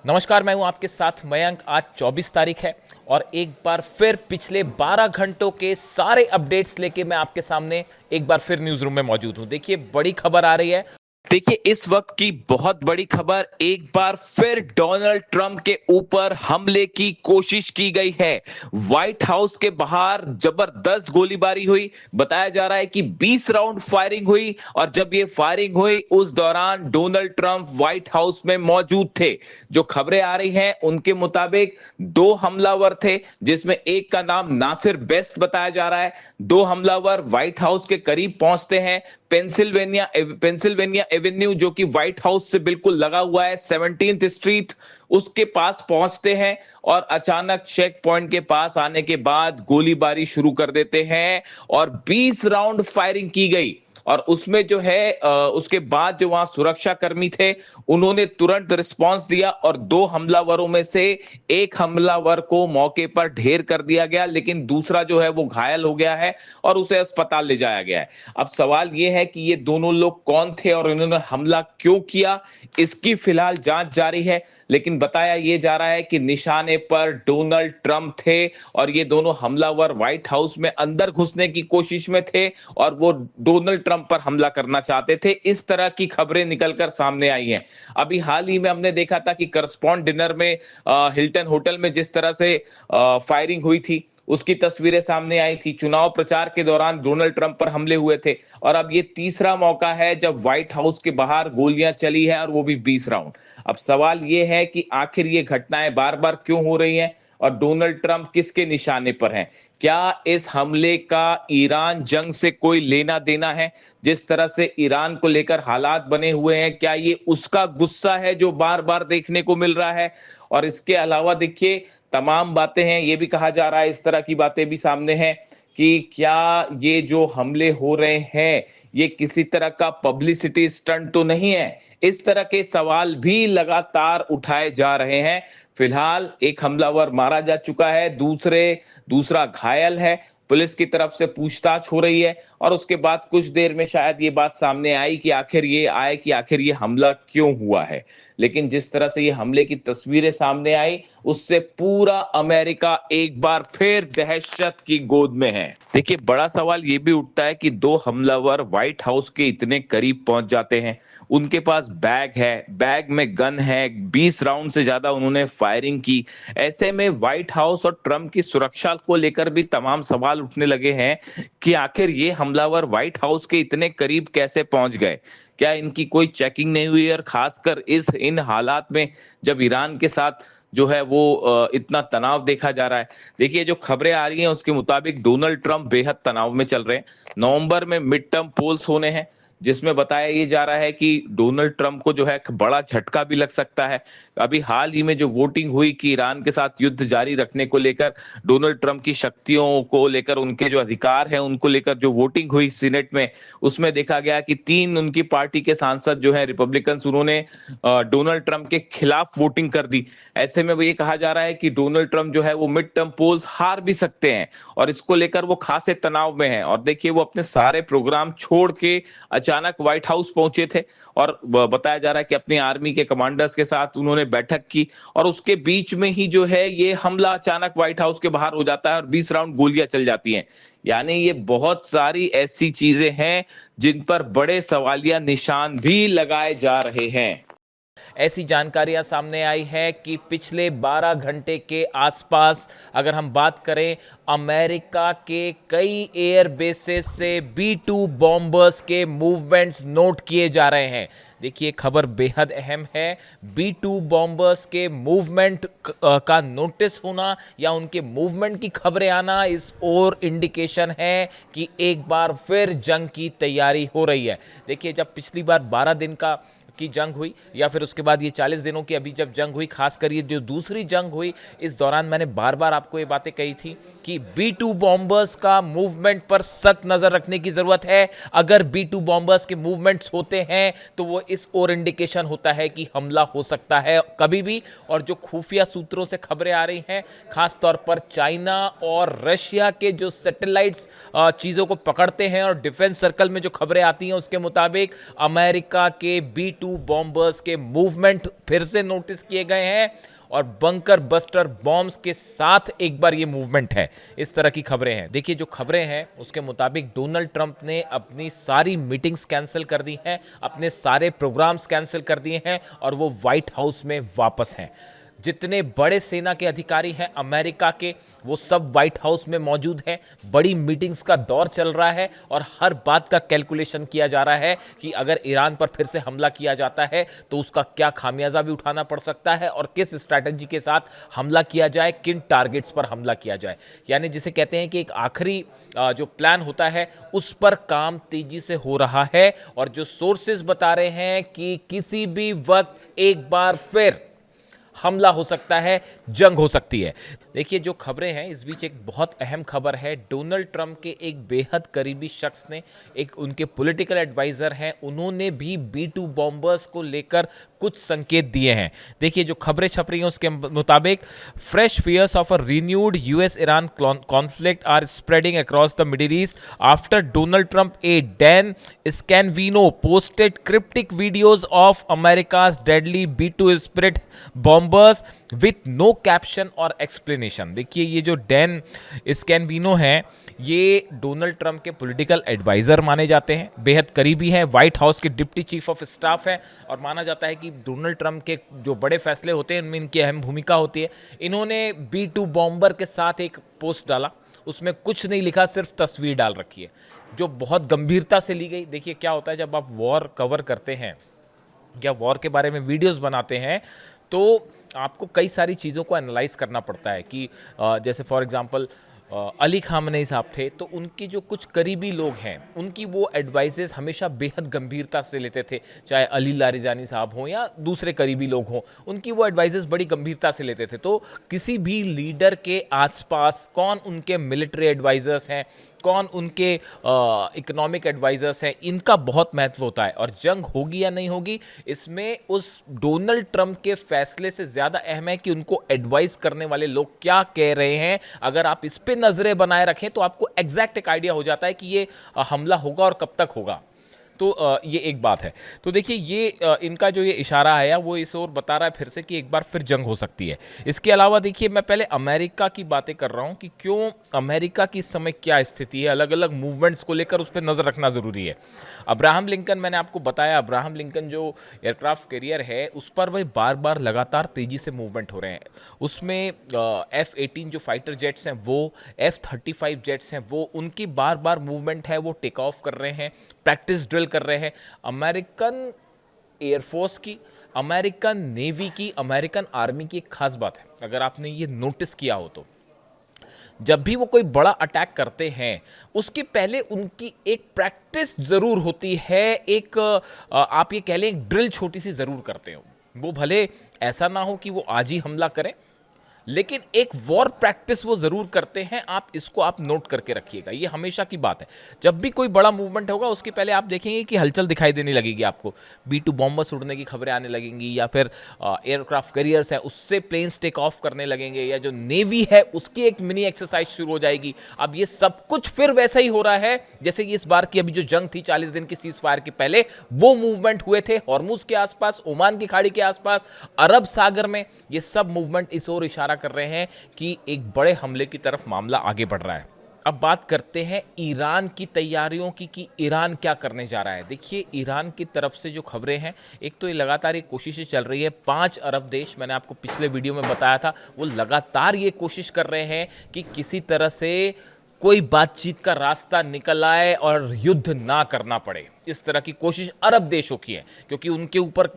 नमस्कार, मैं हूं आपके साथ मयंक। आज 24 तारीख है और एक बार फिर पिछले 12 घंटों के सारे अपडेट्स लेके मैं आपके सामने एक बार फिर न्यूज रूम में मौजूद हूं। देखिए, बड़ी खबर आ रही है। देखिए, इस वक्त की बहुत बड़ी खबर, एक बार फिर डोनाल्ड ट्रंप के ऊपर हमले की कोशिश की गई है। व्हाइट हाउस के बाहर जबरदस्त गोलीबारी हुई। बताया जा रहा है कि 20 राउंड फायरिंग हुई और जब ये फायरिंग हुई उस दौरान डोनाल्ड ट्रंप व्हाइट हाउस में मौजूद थे। जो खबरें आ रही हैं उनके मुताबिक 2 हमलावर थे, जिसमें एक का नाम नासिर बेस्ट बताया जा रहा है। 2 हमलावर व्हाइट हाउस के करीब पहुंचते हैं। पेंसिल्वेनिया एवेन्यू, जो कि व्हाइट हाउस से बिल्कुल लगा हुआ है, 17th स्ट्रीट, उसके पास पहुंचते हैं और अचानक चेक पॉइंट के पास आने के बाद गोलीबारी शुरू कर देते हैं और 20 राउंड फायरिंग की गई। और उसमें जो है उसके बाद जो वहां सुरक्षा कर्मी थे उन्होंने तुरंत रिस्पांस दिया और 2 हमलावरों में से एक हमलावर को मौके पर ढेर कर दिया गया, लेकिन दूसरा जो है वो घायल हो गया है और उसे अस्पताल ले जाया गया है। अब सवाल ये है कि ये दोनों लोग कौन थे और इन्होंने हमला क्यों किया, इसकी फिलहाल जांच जारी है। लेकिन बताया ये जा रहा है कि निशाने पर डोनाल्ड ट्रंप थे और ये दोनों हमलावर व्हाइट हाउस में अंदर घुसने की कोशिश में थे और वो डोनाल्ड ट्रंप पर हमला करना चाहते थे। इस तरह की खबरें निकलकर सामने आई हैं। अभी हाल ही में हमने देखा था कि करस्पॉन्ड डिनर में हिल्टन होटल में जिस तरह से फायरिंग हुई थी उसकी तस्वीरें सामने आई थी। चुनाव प्रचार के दौरान डोनाल्ड ट्रंप पर हमले हुए थे और अब ये तीसरा मौका है जब व्हाइट हाउस के बाहर गोलियां चली है और वो भी 20 राउंड। अब सवाल ये है कि आखिर ये घटनाएं बार बार क्यों हो रही हैं और डोनाल्ड ट्रंप किसके निशाने पर हैं? क्या इस हमले का ईरान जंग से कोई लेना देना है? जिस तरह से ईरान को लेकर हालात बने हुए हैं, क्या ये उसका गुस्सा है जो बार बार देखने को मिल रहा है? और इसके अलावा देखिए, तमाम बातें हैं। ये भी कहा जा रहा है, इस तरह की बातें भी सामने हैं कि क्या ये जो हमले हो रहे हैं ये किसी तरह का पब्लिसिटी स्टंट तो नहीं है? इस तरह के सवाल भी लगातार उठाए जा रहे हैं। फिलहाल एक हमलावर मारा जा चुका है, दूसरा घायल है। पुलिस की तरफ से पूछताछ हो रही है और उसके बाद कुछ देर में शायद ये बात सामने आई कि आखिर ये हमला क्यों हुआ है। लेकिन जिस तरह से ये हमले की तस्वीरें सामने आई उससे पूरा अमेरिका एक बार फिर दहशत की गोद में है। देखिए, बड़ा सवाल ये भी उठता है कि 2 हमलावर व्हाइट हाउस के इतने करीब पहुंच जाते हैं, उनके पास बैग है, बैग में गन है, 20 राउंड से ज्यादा उन्होंने फायरिंग की। ऐसे में व्हाइट हाउस और ट्रंप की सुरक्षा को लेकर भी तमाम सवाल उठने लगे हैं कि आखिर ये हमलावर व्हाइट हाउस के इतने करीब कैसे पहुंच गए? क्या इनकी कोई चेकिंग नहीं हुई? और खासकर इन हालात में जब ईरान के साथ जो है वो इतना तनाव देखा जा रहा है। देखिए, जो खबरें आ रही हैं उसके मुताबिक डोनाल्ड ट्रंप बेहद तनाव में चल रहे हैं। नवंबर में मिड टर्म पोल्स होने हैं, जिसमें बताया ये जा रहा है कि डोनाल्ड ट्रंप को जो है बड़ा झटका भी लग सकता है। अभी हाल ही में जो वोटिंग हुई कि ईरान के साथ युद्ध जारी रखने को लेकर, डोनाल्ड ट्रंप की शक्तियों को लेकर, उनके जो अधिकार हैं उनको लेकर जो वोटिंग हुई सीनेट में, उसमें देखा गया कि 3 उनकी पार्टी के सांसद जो है रिपब्लिकन्स, उन्होंने डोनाल्ड ट्रंप के खिलाफ वोटिंग कर दी। ऐसे में ये कहा जा रहा है कि डोनाल्ड ट्रंप जो है वो मिड टर्म पोल्स हार भी सकते हैं और इसको लेकर वो खासे तनाव में है। और देखिए, वो अपने सारे प्रोग्राम छोड़ के अचानक व्हाइट हाउस पहुंचे थे और बताया जा रहा है कि अपनी आर्मी के कमांडर्स के साथ उन्होंने बैठक की और उसके बीच में ही जो है ये हमला अचानक व्हाइट हाउस के बाहर हो जाता है और 20 राउंड गोलियां चल जाती हैं। यानी ये बहुत सारी ऐसी चीजें हैं जिन पर बड़े सवालिया निशान भी लगाए जा रहे हैं। ऐसी जानकारियां सामने आई है कि पिछले 12 घंटे के आसपास अगर हम बात करें, अमेरिका के कई एयर बेसेस से B-2 बॉम्बर्स के मूवमेंट्स नोट किए जा रहे हैं। देखिए, खबर बेहद अहम है। B-2 बॉम्बर्स के मूवमेंट का नोटिस होना या उनके मूवमेंट की खबरें आना इस और इंडिकेशन है कि एक बार फिर जंग की तैयारी हो रही है। देखिए, जब पिछली बार 12 दिन की जंग हुई या फिर उसके बाद ये 40 दिनों की अभी जब जंग हुई, खासकर ये जो दूसरी जंग हुई, इस दौरान मैंने बार बार आपको ये बातें कही थी कि B-2 बॉम्बर्स का मूवमेंट पर सख्त नजर रखने की जरूरत है। अगर B-2 बॉम्बर्स के मूवमेंट्स होते हैं तो वो इस और इंडिकेशन होता है कि हमला हो सकता है कभी भी। और जो खुफिया सूत्रों से खबरें आ रही हैं, खासतौर पर चाइना और रशिया के जो सैटेलाइट्स चीजों को पकड़ते हैं और डिफेंस सर्कल में जो खबरें आती हैं उसके मुताबिक अमेरिका के B-2 B2 बॉम्बर्स के मूवमेंट फिर से नोटिस किए गए हैं और बंकर बस्टर बॉम्ब्स के साथ एक बार ये मूवमेंट है। इस तरह की खबरें हैं। देखिए जो खबरें हैं उसके मुताबिक डोनाल्ड ट्रंप ने अपनी सारी मीटिंग्स कैंसिल कर दी हैं, अपने सारे प्रोग्राम्स कैंसिल कर दिए हैं और वो व्हाइट हाउस में वापस हैं। जितने बड़े सेना के अधिकारी हैं अमेरिका के, वो सब व्हाइट हाउस में मौजूद हैं। बड़ी मीटिंग्स का दौर चल रहा है और हर बात का कैलकुलेशन किया जा रहा है कि अगर ईरान पर फिर से हमला किया जाता है तो उसका क्या खामियाजा भी उठाना पड़ सकता है और किस स्ट्रैटेजी के साथ हमला किया जाए, किन टारगेट्स पर हमला किया जाए। यानी जिसे कहते हैं कि एक आखिरी जो प्लान होता है उस पर काम तेजी से हो रहा है और जो सोर्सेज बता रहे हैं कि किसी भी वक्त एक बार फिर हमला हो सकता है, जंग हो सकती है। देखिए जो खबरें हैं इस बीच एक बहुत अहम खबर है। डोनाल्ड ट्रंप के एक बेहद करीबी शख्स ने, एक उनके पॉलिटिकल एडवाइजर हैं, उन्होंने भी B2 बॉम्बर्स को लेकर कुछ संकेत दिए हैं। देखिए जो खबरें छप रही हैं उसके मुताबिक fresh fears of a renewed US Iran conflict are spreading across the Middle East after Donald Trump aide Dan Scavino posted cryptic videos of America's deadly B2 spirit bombers with no caption और explanation. देखिए ये जो Dan Scavino हैं ये Donald Trump के political adviser माने जाते हैं, बेहद करीबी हैं, व्हाइट हाउस के डिप्टी चीफ ऑफ स्टाफ हैं और माना जाता है कि डोनाल्ड ट्रंप के जो बड़े फैसले होते हैं उनमें इनकी अहम भूमिका होती है। इन्होंने B2 बॉम्बर के साथ एक पोस्ट डाला, उसमें कुछ नहीं लिखा, सिर्फ तस्वीर डाल रखी है जो बहुत गंभीरता से ली गई। देखिए क्या होता है जब आप वॉर कवर करते हैं या वॉर के बारे में वीडियोस बनाते हैं तो आपको कई सारी चीज़ों को एनालाइज करना पड़ता है कि जैसे फॉर एग्जांपल अली खामनेई साहब थे तो उनके जो कुछ करीबी लोग हैं उनकी वो एडवाइसेस हमेशा बेहद गंभीरता से लेते थे, चाहे अली लारिजानी साहब हों या दूसरे करीबी लोग हों, उनकी वो एडवाइसेस बड़ी गंभीरता से लेते थे। तो किसी भी लीडर के आसपास कौन उनके मिलिट्री एडवाइजर्स हैं, कौन उनके इकोनॉमिक एडवाइजर्स हैं, इनका बहुत महत्व होता है और जंग होगी या नहीं होगी इसमें उस डोनाल्ड ट्रंप के फैसले से ज़्यादा अहम है कि उनको एडवाइस करने वाले लोग क्या कह रहे हैं। अगर आप इस पे नजरें बनाए रखें तो आपको एग्जैक्ट एक आइडिया हो जाता है कि ये हमला होगा और कब तक होगा। तो ये एक बात है। तो देखिए ये इनका जो ये इशारा आया वो इस ओर बता रहा है फिर से कि एक बार फिर जंग हो सकती है। इसके अलावा देखिए मैं पहले अमेरिका की बातें कर रहा हूँ कि क्यों अमेरिका की इस समय क्या स्थिति है, अलग अलग मूवमेंट्स को लेकर उस पर नज़र रखना ज़रूरी है। अब्राहम लिंकन, मैंने आपको बताया अब्राहम लिंकन जो एयरक्राफ्ट कैरियर है उस पर भाई बार बार लगातार तेज़ी से मूवमेंट हो रहे हैं। उसमें F-18 जो फाइटर जेट्स हैं वो, F-35 जेट्स हैं वो, उनकी बार बार मूवमेंट है, वो टेक ऑफ कर रहे हैं, प्रैक्टिस ड्रिल कर रहे हैं। अमेरिकन एयरफोर्स की, अमेरिकन नेवी की, अमेरिकन आर्मी की एक खास बात है, अगर आपने ये नोटिस किया हो तो जब भी वो कोई बड़ा अटैक करते हैं उसके पहले उनकी एक प्रैक्टिस जरूर होती है, एक आप ये कह लें एक ड्रिल छोटी सी जरूर करते हो। वो भले ऐसा ना हो कि वो आज ही हमला करें लेकिन एक वॉर प्रैक्टिस वो ज़रूर करते हैं। आप नोट करके रखिएगा, ये हमेशा की बात है। जब भी कोई बड़ा मूवमेंट होगा उसके पहले आप देखेंगे कि हलचल दिखाई देने लगेगी आपको, B2 बॉम्बर्स उड़ने की खबरें आने लगेंगी या फिर एयरक्राफ्ट कैरियर्स हैं उससे प्लेन्स टेक ऑफ करने लगेंगे या जो नेवी है उसकी एक मिनी एक्सरसाइज शुरू हो जाएगी। अब ये सब कुछ फिर वैसा ही हो रहा है जैसे कि इस बार की अभी जो जंग थी 40 दिन की सीज फायर के पहले, वो मूवमेंट हुए थे हॉर्मुज के आसपास, ओमान की खाड़ी के आसपास, अरब सागर में। ये सब मूवमेंट इस ओर इशारा कर रहे हैं कि एक बड़े हमले की तरफ मामला आगे बढ़ रहा है। अब बात करते हैं ईरान की तैयारियों की कि ईरान क्या करने जा रहा है। देखिए ईरान की तरफ से जो खबरें हैं, एक तो ये लगातार ये कोशिशें चल रही है, 5 अरब देश, मैंने आपको पिछले वीडियो में बताया था, वो लगातार ये कोशिश कर रहे हैं कि किसी तरह से कोई बातचीत का रास्ता निकल आए और युद्ध ना करना पड़े। इस तरह की कोशिश अरब देशों की है क्योंकि उनके ऊपर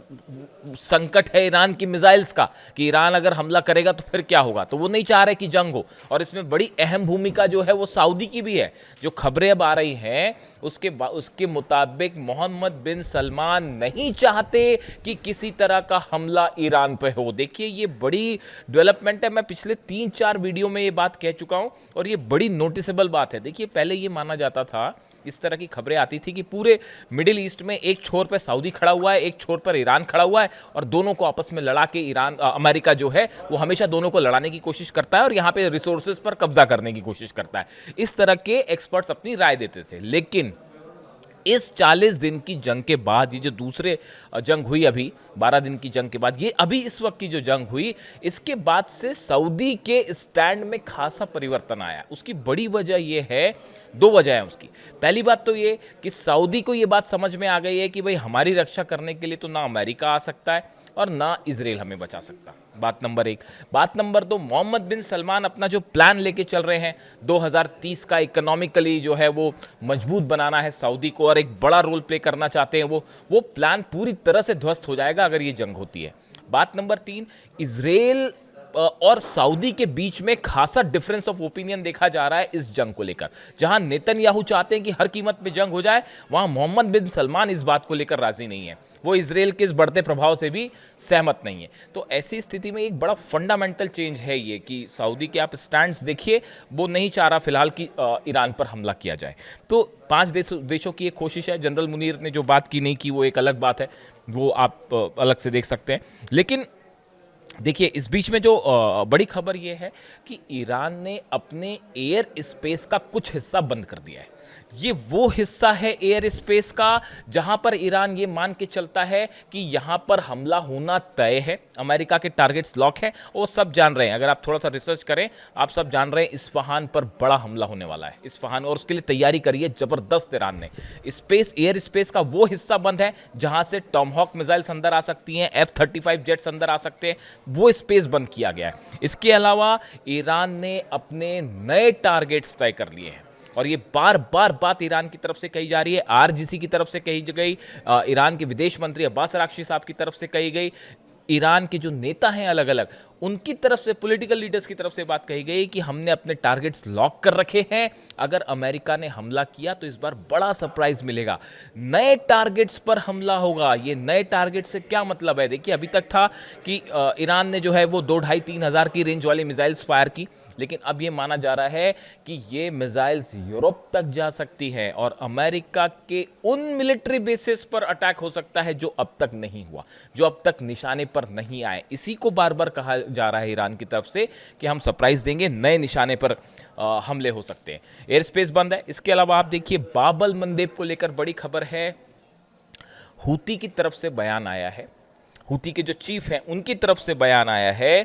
संकट है ईरान की मिसाइल्स का कि ईरान अगर हमला करेगा तो फिर क्या होगा। तो वो नहीं चाह रहे कि जंग हो और इसमें बड़ी अहम भूमिका जो है वो सऊदी की भी है। जो खबरें अब आ रही हैं उसके मुताबिक मोहम्मद बिन सलमान नहीं चाहते कि किसी तरह का हमला ईरान पे हो। देखिए ये बड़ी डेवलपमेंट है, मैं पिछले 3-4 वीडियो में ये बात कह चुका हूं और ये बड़ी नोटिसेबल बात है। देखिए पहले ये माना जाता था, इस तरह की खबरें आती थी कि पूरे मिडिल ईस्ट में एक छोर पर सऊदी खड़ा हुआ है, एक छोर पर ईरान खड़ा हुआ है और दोनों को आपस में लड़ा के अमेरिका जो है वो हमेशा दोनों को लड़ाने की कोशिश करता है और यहाँ पे रिसोर्सेज पर कब्जा करने की कोशिश करता है। इस तरह के एक्सपर्ट्स अपनी राय देते थे। लेकिन इस 40 दिन की जंग के बाद, ये जो दूसरे जंग हुई अभी 12 दिन की जंग के बाद, ये अभी इस वक्त की जो जंग हुई, इसके बाद से सऊदी के स्टैंड में खासा परिवर्तन आया। उसकी बड़ी वजह ये है, दो वजह है उसकी। पहली बात तो ये कि सऊदी को ये बात समझ में आ गई है कि भाई हमारी रक्षा करने के लिए तो ना अमेरिका आ सकता है और ना इजराइल हमें बचा सकता। बात नंबर एक। बात नंबर दो, मोहम्मद बिन सलमान अपना जो प्लान लेके चल रहे हैं 2030 का, इकोनॉमिकली जो है वो मजबूत बनाना है सऊदी को और एक बड़ा रोल प्ले करना चाहते हैं, वो प्लान पूरी तरह से ध्वस्त हो जाएगा अगर ये जंग होती है। बात नंबर तीन, इजराइल और सऊदी के बीच में खासा डिफरेंस ऑफ ओपिनियन देखा जा रहा है इस जंग को लेकर। जहां नेतन्याहू चाहते हैं कि हर कीमत पे जंग हो जाए, वहां मोहम्मद बिन सलमान इस बात को लेकर राजी नहीं है। वो इजराइल के इस बढ़ते प्रभाव से भी सहमत नहीं है। तो ऐसी स्थिति में एक बड़ा फंडामेंटल चेंज है ये कि सऊदी के आप स्टैंड्स देखिए, वो नहीं चाह रहा फिलहाल कि ईरान पर हमला किया जाए। तो 5 देशों की एक कोशिश है। जनरल मुनीर ने जो बात की नहीं की वो एक अलग बात है, वो आप अलग से देख सकते हैं। लेकिन देखिए, इस बीच में जो बड़ी खबर ये है कि ईरान ने अपने एयर स्पेस का कुछ हिस्सा बंद कर दिया है। ये वो हिस्सा है एयर स्पेस का जहां पर ईरान ये मान के चलता है कि यहां पर हमला होना तय है। अमेरिका के टारगेट्स लॉक हैं, वो सब जान रहे हैं। अगर आप थोड़ा सा रिसर्च करें, आप सब जान रहे हैं इस्फहान पर बड़ा हमला होने वाला है। इस्फहान, और उसके लिए तैयारी करिए जबरदस्त ईरान ने। स्पेस, एयर स्पेस का वो हिस्सा बंद है जहां से टॉमहॉक मिसाइल्स अंदर आ सकती हैं, F-35 जेट्स अंदर आ सकते हैं, वो स्पेस बंद किया गया है। इसके अलावा ईरान ने अपने नए टारगेट्स तय कर लिए हैं और ये बार बार बात ईरान की तरफ से कही जा रही है, आरजीसी की तरफ से कही गई, ईरान के विदेश मंत्री अब्बास अराक्ची साहब की तरफ से कही गई, ईरान के जो नेता हैं अलग अलग, उनकी तरफ से, पॉलिटिकल लीडर्स की तरफ से बात कही गई कि हमने अपने टारगेट्स लॉक कर रखे हैं। अगर अमेरिका ने हमला किया तो इस बार बड़ा सरप्राइज मिलेगा। नए टारगेट्स पर हमला होगा। ये नए टारगेट से क्या मतलब है? देखिए, अभी तक था कि ईरान ने जो है वो 2-2.5-3 हज़ार की रेंज वाली मिसाइल्स फायर की, लेकिन अब ये माना जा रहा है कि ये मिसाइल्स यूरोप तक जा सकती है और अमेरिका के उन मिलिट्री बेसिस पर अटैक हो सकता है जो अब तक नहीं हुआ, जो अब तक निशाने पर नहीं आए। इसी को बार बार कहा जा रहा है ईरान की तरफ से कि हम सरप्राइज देंगे, नए निशाने पर हमले हो सकते हैं। एयर स्पेस बंद है। इसके अलावा आप देखिए, बाबल मंदेब को लेकर बड़ी खबर है। हूती की तरफ से बयान आया है, हूती के जो चीफ हैं उनकी तरफ से बयान आया है,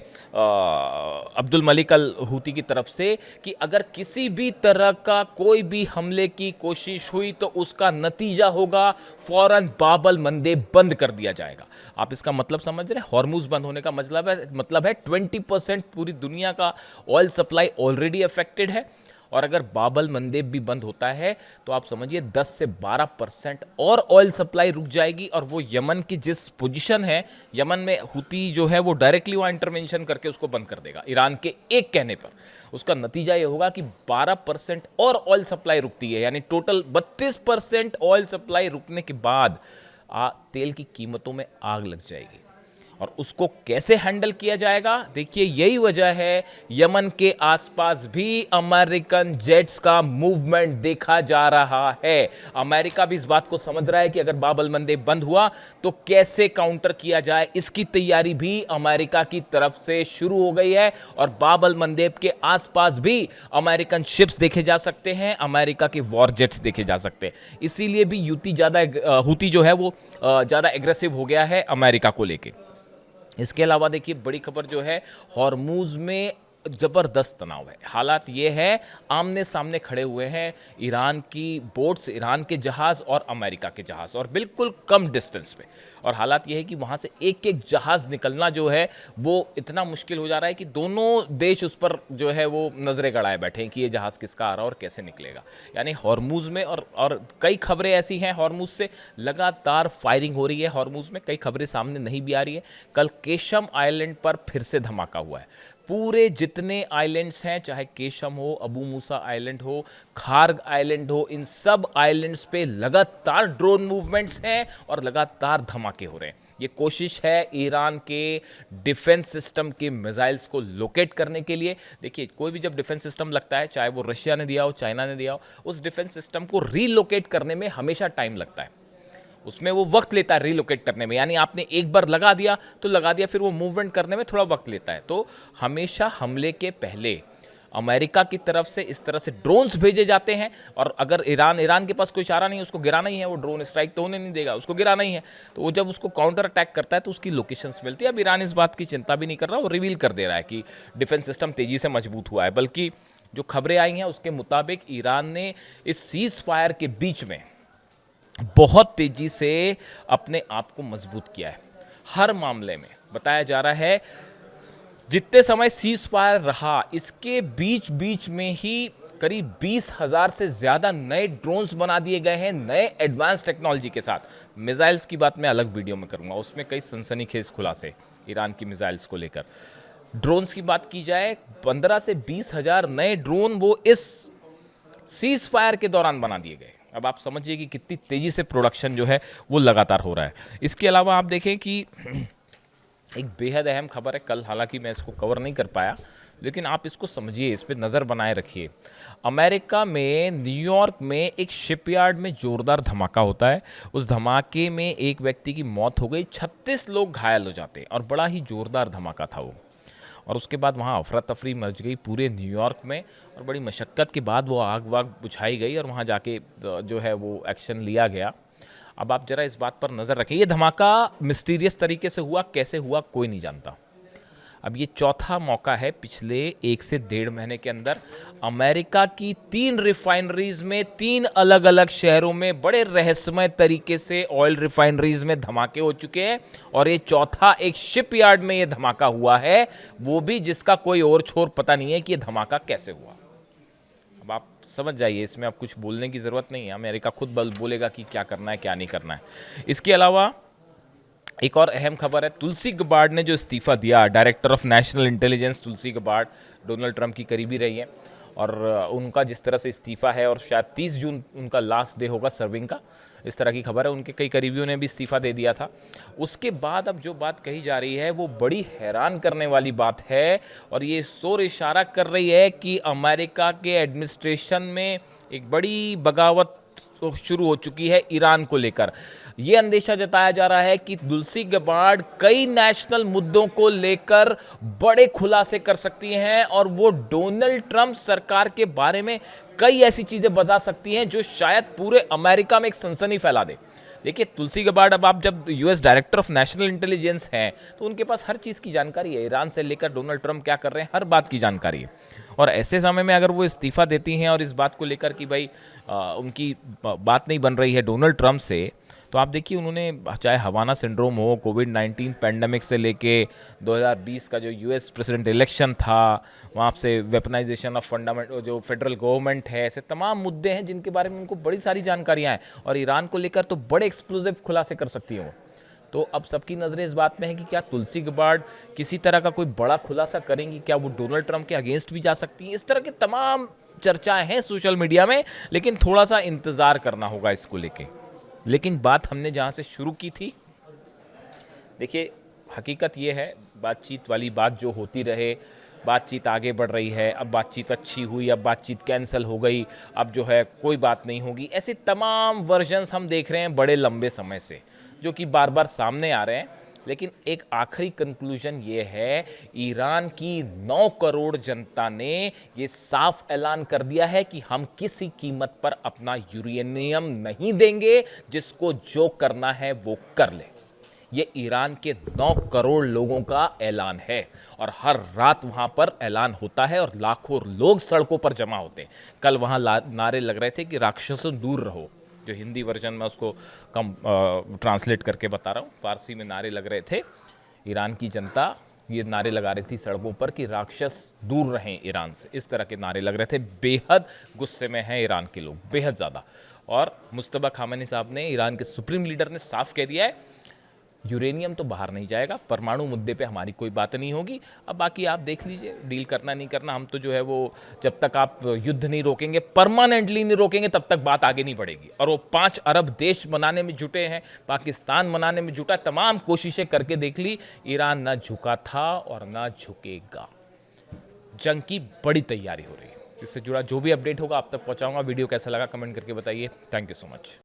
अब्दुल मलिक अल हूती की तरफ से, कि अगर किसी भी तरह का कोई भी हमले की कोशिश हुई तो उसका नतीजा होगा फौरन बाबल मंदेब बंद कर दिया जाएगा। आप इसका मतलब समझ रहे हैं? हॉर्मुज बंद होने का मतलब है 20% पूरी दुनिया का ऑयल सप्लाई ऑलरेडी अफेक्टेड है और अगर बाबल मंदेब भी बंद होता है तो आप समझिए 10 से 12% और ऑयल सप्लाई रुक जाएगी। और वो यमन की जिस पोजीशन है, यमन में हूती जो है वो डायरेक्टली वहाँ इंटरवेंशन करके उसको बंद कर देगा ईरान के एक कहने पर। उसका नतीजा ये होगा कि 12% और ऑयल सप्लाई रुकती है, यानी टोटल 32% ऑयल सप्लाई रुकने के बाद तेल की कीमतों में आग लग जाएगी। और उसको कैसे हैंडल किया जाएगा? देखिए, यही वजह है यमन के आसपास भी अमेरिकन जेट्स का मूवमेंट देखा जा रहा है। अमेरिका भी इस बात को समझ रहा है कि अगर बाबल मंदेब बंद हुआ तो कैसे काउंटर किया जाए, इसकी तैयारी भी अमेरिका की तरफ से शुरू हो गई है। और बाबल मंदेब के आसपास भी अमेरिकन शिप्स देखे जा सकते हैं, अमेरिका के वॉर जेट्स देखे जा सकते हैं। इसीलिए भी हूती जो है वो ज़्यादा एग्रेसिव हो गया है अमेरिका को लेके। इसके अलावा देखिए, बड़ी खबर जो है, हॉर्मुज में ज़बरदस्त तनाव है। हालात ये है, आमने सामने खड़े हुए हैं ईरान की बोट्स, ईरान के जहाज़ और अमेरिका के जहाज़, और बिल्कुल कम डिस्टेंस पे। और हालात ये है कि वहाँ से एक एक जहाज़ निकलना जो है वो इतना मुश्किल हो जा रहा है कि दोनों देश उस पर जो है वो नज़रें गड़ाए बैठे हैं कि ये जहाज़ किसका आ रहा है और कैसे निकलेगा। यानी हॉर्मुज में, और कई खबरें ऐसी हैं हॉर्मुज से लगातार फायरिंग हो रही है। हॉर्मुज में कई खबरें सामने नहीं भी आ रही है। कल केशम आइलैंड पर फिर से धमाका हुआ है। पूरे जितने आइलैंड्स हैं, चाहे केशम हो, अबू मूसा आइलैंड हो, खार्ग आइलैंड हो, इन सब आइलैंड्स पे लगातार ड्रोन मूवमेंट्स हैं और लगातार धमाके हो रहे हैं। ये कोशिश है ईरान के डिफेंस सिस्टम के मिसाइल्स को लोकेट करने के लिए। देखिए, कोई भी जब डिफेंस सिस्टम लगता है, चाहे वो रशिया ने दिया हो, चाइना ने दिया हो, उस डिफेंस सिस्टम को रीलोकेट करने में हमेशा टाइम लगता है। उसमें वो वक्त लेता है रीलोकेट करने में। यानी आपने एक बार लगा दिया तो लगा दिया, फिर वो मूवमेंट करने में थोड़ा वक्त लेता है। तो हमेशा हमले के पहले अमेरिका की तरफ से इस तरह से ड्रोन्स भेजे जाते हैं, और अगर ईरान के पास कोई चारा नहीं है, उसको गिराना ही है, वो ड्रोन स्ट्राइक तो होने नहीं देगा, उसको गिराना ही है, तो वो जब उसको काउंटर अटैक करता है तो उसकी लोकेशंस मिलती है। अब ईरान इस बात की चिंता भी नहीं कर रहा, वो रिवील कर दे रहा है कि डिफेंस सिस्टम तेजी से मजबूत हुआ है। बल्कि जो खबरें आई हैं उसके मुताबिक ईरान ने इस सीज फायर के बीच में बहुत तेजी से अपने आप को मजबूत किया है। हर मामले में बताया जा रहा है जितने समय सीज फायर रहा, इसके बीच बीच में ही करीब 20,000 से ज़्यादा नए ड्रोन्स बना दिए गए हैं, नए एडवांस टेक्नोलॉजी के साथ। मिसाइल्स की बात मैं अलग वीडियो में करूंगा, उसमें कई सनसनीखेज खुलासे ईरान की मिसाइल्स को लेकर। ड्रोन्स की बात की जाए, 15 से 20,000 नए ड्रोन वो इस सीज फायर के दौरान बना दिए गए। अब आप समझिए कि कितनी तेज़ी से प्रोडक्शन जो है वो लगातार हो रहा है। इसके अलावा आप देखें कि एक बेहद अहम खबर है, कल हालांकि मैं इसको कवर नहीं कर पाया, लेकिन आप इसको समझिए, इस पे नज़र बनाए रखिए। अमेरिका में न्यूयॉर्क में एक शिपयार्ड में जोरदार धमाका होता है। उस धमाके में एक व्यक्ति की मौत हो गई, 36 लोग घायल हो जाते हैं, और बड़ा ही जोरदार धमाका था वो। और उसके बाद वहाँ अफरा तफरी मच गई पूरे न्यूयॉर्क में, और बड़ी मशक्क़त के बाद वो आग वाग बुझाई गई और वहाँ जाके जो है वो एक्शन लिया गया। अब आप जरा इस बात पर नज़र रखें, ये धमाका मिस्टीरियस तरीके से हुआ, कैसे हुआ कोई नहीं जानता। अब ये चौथा मौका है पिछले 1 से 1.5 महीने के अंदर। अमेरिका की 3 रिफाइनरीज में 3 अलग अलग शहरों में बड़े रहस्यमय तरीके से ऑयल रिफाइनरीज में धमाके हो चुके हैं, और ये चौथा एक शिपयार्ड में ये धमाका हुआ है, वो भी जिसका कोई और छोर पता नहीं है कि ये धमाका कैसे हुआ। अब आप समझ जाइए, इसमें आप कुछ बोलने की ज़रूरत नहीं है, अमेरिका खुद बोलेगा कि क्या करना है क्या नहीं करना है। इसके अलावा एक और अहम खबर है, तुलसी गबार्ड ने जो इस्तीफ़ा दिया, director of national intelligence Tulsi Gabbard Donald Trump की करीबी रही है, और उनका जिस तरह से इस्तीफ़ा है, और शायद 30 जून उनका लास्ट डे होगा सर्विंग का, इस तरह की खबर है। उनके कई करीबियों ने भी इस्तीफ़ा दे दिया था। उसके बाद अब जो बात कही जा रही है वो बड़ी हैरान करने वाली बात है, और ये जोर इशारा कर रही है कि अमेरिका के एडमिनिस्ट्रेशन में एक बड़ी बगावत शुरू हो चुकी है ईरान को लेकर। यह अंदेशा जताया जा रहा है कि तुलसी गबार्ड कई नेशनल मुद्दों को लेकर बड़े खुलासे कर सकती हैं, और वो डोनाल्ड ट्रंप सरकार के बारे में कई ऐसी चीजें बता सकती हैं जो शायद पूरे अमेरिका में एक सनसनी फैला दे। देखिए, तुलसी गबार्ड, अब आप जब US director of national intelligence हैं तो उनके पास हर चीज़ की जानकारी है, ईरान से लेकर डोनाल्ड ट्रंप क्या कर रहे हैं हर बात की जानकारी है। और ऐसे समय में अगर वो इस्तीफ़ा देती हैं और इस बात को लेकर कि भाई उनकी बात नहीं बन रही है डोनाल्ड ट्रंप से, तो आप देखिए उन्होंने चाहे हवाना सिंड्रोम हो, कोविड-19 पैंडमिक से लेके 2020 का जो यूएस प्रेसिडेंट इलेक्शन था, वहाँ से वेपनाइजेशन ऑफ फंडामेंट जो फेडरल गवर्नमेंट है, ऐसे तमाम मुद्दे हैं जिनके बारे में उनको बड़ी सारी जानकारियाँ हैं, और ईरान को लेकर तो बड़े एक्सक्लूसिव खुलासे कर सकती हैं वो। तो अब सबकी नज़रें इस बात में है कि क्या तुलसी गबार्ड किसी तरह का कोई बड़ा खुलासा करेंगी, क्या वो डोनाल्ड ट्रंप के अगेंस्ट भी जा सकती हैं। इस तरह के तमाम चर्चाएं हैं सोशल मीडिया में, लेकिन थोड़ा सा इंतज़ार करना होगा इसको लेके। लेकिन बात हमने जहाँ से शुरू की थी, देखिए हकीकत ये है, बातचीत वाली बात जो होती रहे, बातचीत आगे बढ़ रही है, अब बातचीत अच्छी हुई, अब बातचीत कैंसिल हो गई, अब जो है कोई बात नहीं होगी, ऐसे तमाम वर्जन्स हम देख रहे हैं बड़े लंबे समय से, जो कि बार बार सामने आ रहे हैं। लेकिन एक आखिरी कंक्लूजन ये है, ईरान की 9 करोड़ जनता ने ये साफ ऐलान कर दिया है कि हम किसी कीमत पर अपना यूरेनियम नहीं देंगे, जिसको जो करना है वो कर ले। ये ईरान के 9 करोड़ लोगों का ऐलान है, और हर रात वहाँ पर ऐलान होता है और लाखों लोग सड़कों पर जमा होते हैं। कल वहाँ नारे लग रहे थे कि राक्षसों दूर रहो, जो हिंदी वर्जन में उसको कम ट्रांसलेट करके बता रहा हूँ, फारसी में नारे लग रहे थे। ईरान की जनता ये नारे लगा रही थी सड़कों पर कि राक्षस दूर रहें ईरान से, इस तरह के नारे लग रहे थे। बेहद गुस्से में हैं ईरान के लोग, बेहद ज़्यादा। और मुस्तफा खामेनी साहब ने, ईरान के सुप्रीम लीडर ने साफ कह दिया है, यूरेनियम तो बाहर नहीं जाएगा, परमाणु मुद्दे पे हमारी कोई बात नहीं होगी। अब बाकी आप देख लीजिए, डील करना नहीं करना, हम तो जो है वो जब तक आप युद्ध नहीं रोकेंगे, परमानेंटली नहीं रोकेंगे, तब तक बात आगे नहीं बढ़ेगी। और वो 5 अरब देश बनाने में जुटे हैं, पाकिस्तान बनाने में जुटा, तमाम कोशिशें करके देख ली, ईरान ना झुका था और ना झुकेगा। जंग की बड़ी तैयारी हो रही है। इससे जुड़ा जो भी अपडेट होगा आप तक पहुंचाऊंगा। वीडियो कैसा लगा कमेंट करके बताइए। Thank you so much.